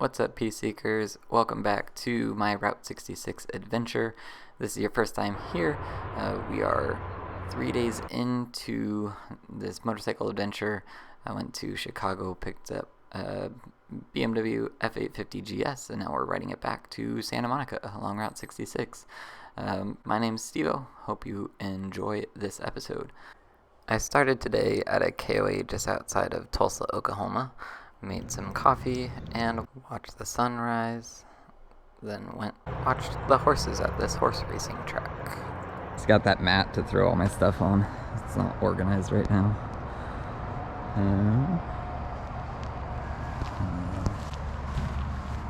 What's up, Peace Seekers? Welcome back to my Route 66 adventure. This is your first time here. We are 3 days into this motorcycle adventure. I went to Chicago, picked up a BMW F850 GS, and now we're riding it back to Santa Monica along Route 66. My name's Stevo. Hope you enjoy this episode. I started today at a KOA just outside of Tulsa, Oklahoma. Made some coffee and watched the sunrise, then watched the horses at this horse racing track. It's got that mat to throw all my stuff on. It's not organized right now.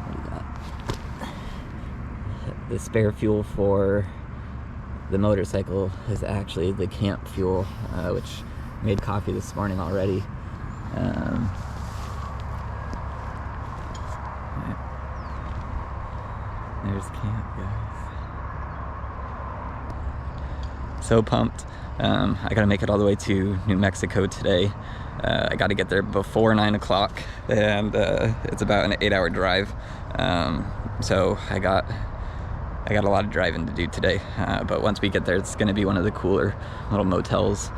What do we got? The spare fuel for the motorcycle is actually the camp fuel, which made coffee this morning already. There's camp, guys. So pumped. I gotta make it all the way to New Mexico today. I gotta get there before 9 o'clock, and it's about an 8-hour drive. So I got a lot of driving to do today. But once we get there, it's gonna be one of the cooler little motels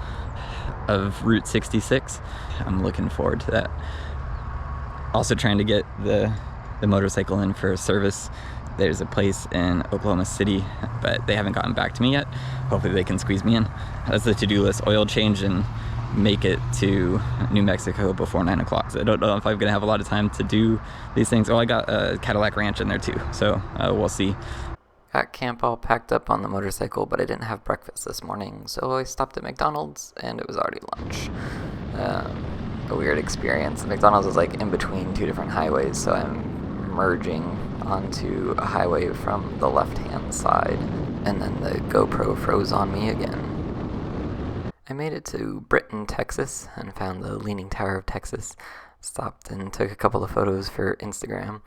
of Route 66. I'm looking forward to that. Also trying to get the motorcycle in for a service. There's a place in Oklahoma City, but they haven't gotten back to me yet. Hopefully they can squeeze me in. That's the to-do list: oil change and make it to New Mexico before 9 o'clock. So I don't know if I'm gonna have a lot of time to do these things. Oh, I got a Cadillac Ranch in there too, so we'll see. Got camp all packed up on the motorcycle, but I didn't have breakfast this morning, so I stopped at McDonald's, and it was already lunch. A weird experience. McDonald's is like in between two different highways, so I'm merging onto a highway from the left-hand side, and then the GoPro froze on me again. I made it to Britton, Texas, and found the Leaning Tower of Texas. Stopped and took a couple of photos for Instagram,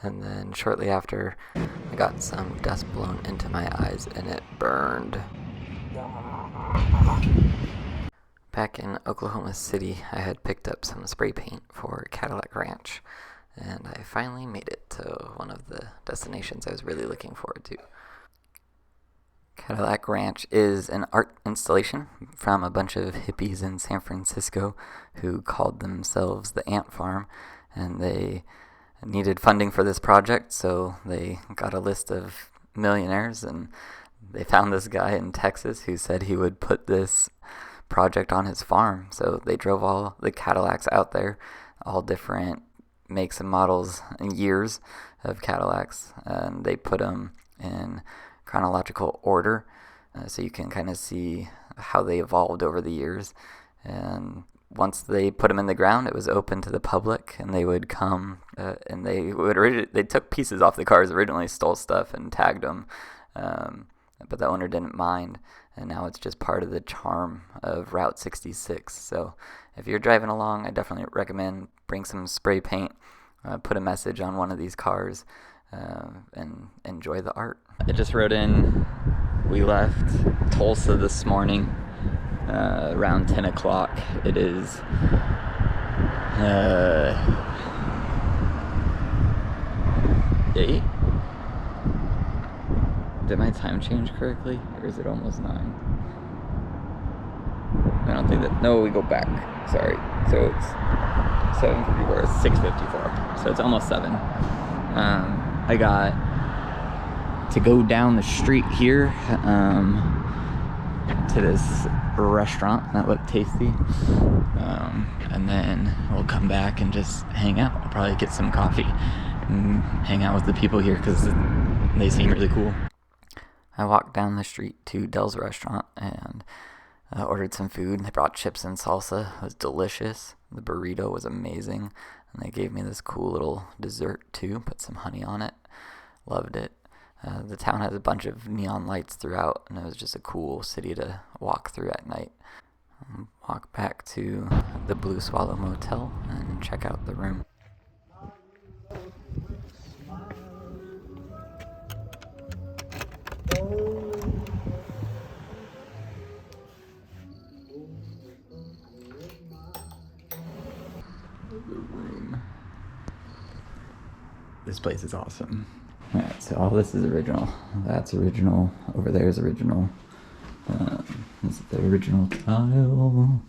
and then shortly after, I got some dust blown into my eyes, and it burned. Back in Oklahoma City, I had picked up some spray paint for Cadillac Ranch, and I finally made it to one of the destinations I was really looking forward to. Cadillac Ranch is an art installation from a bunch of hippies in San Francisco who called themselves the Ant Farm, and they needed funding for this project, so they got a list of millionaires, and they found this guy in Texas who said he would put this project on his farm. So they drove all the Cadillacs out there, all different makes and models and years of Cadillacs, and they put them in chronological order, so you can kind of see how they evolved over the years. And once they put them in the ground, it was open to the public, and they would come and they took pieces off the cars originally, stole stuff and tagged them, but the owner didn't mind, and now it's just part of the charm of Route 66. So if you're driving along, I definitely recommend bring some spray paint, put a message on one of these cars, and enjoy the art. I just rode in. We left Tulsa this morning around 10 o'clock. It is 8? Did my time change correctly, or is it almost 9? I don't think that. No, we go back. Sorry. So it's 7:54. It's 6:54. So it's almost 7. I got to go down the street here to this restaurant that looked tasty, and then we'll come back and just hang out. I'll probably get some coffee and hang out with the people here because they seem really cool. I walked down the street to Dell's restaurant and ordered some food. They brought chips and salsa. It was delicious. The burrito was amazing, and they gave me this cool little dessert too. Put some honey on it. Loved it. The town has a bunch of neon lights throughout, and it was just a cool city to walk through at night. Walk back to the Blue Swallow Motel and check out the room. This place is awesome. Alright, so all this is original. That's original. Over there is original. This is the original tile.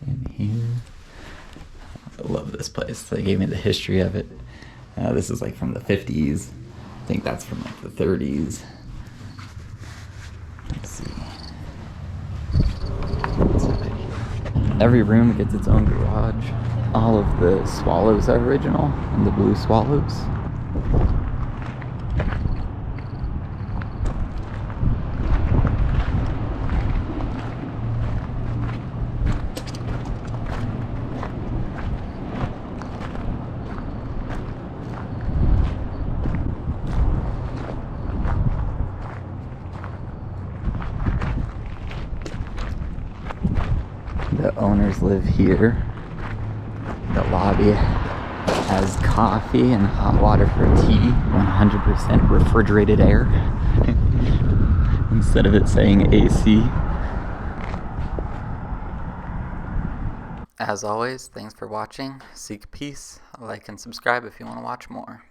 In here. I love this place. They gave me the history of it. This is like from the 50s. I think that's from like the 30s. Let's see. Every room gets its own garage. All of the swallows are original, and the blue swallows. The owners live here. The lobby has coffee and hot water for tea, 100% refrigerated air, instead of it saying AC. As always, thanks for watching. Seek peace. Like and subscribe if you want to watch more.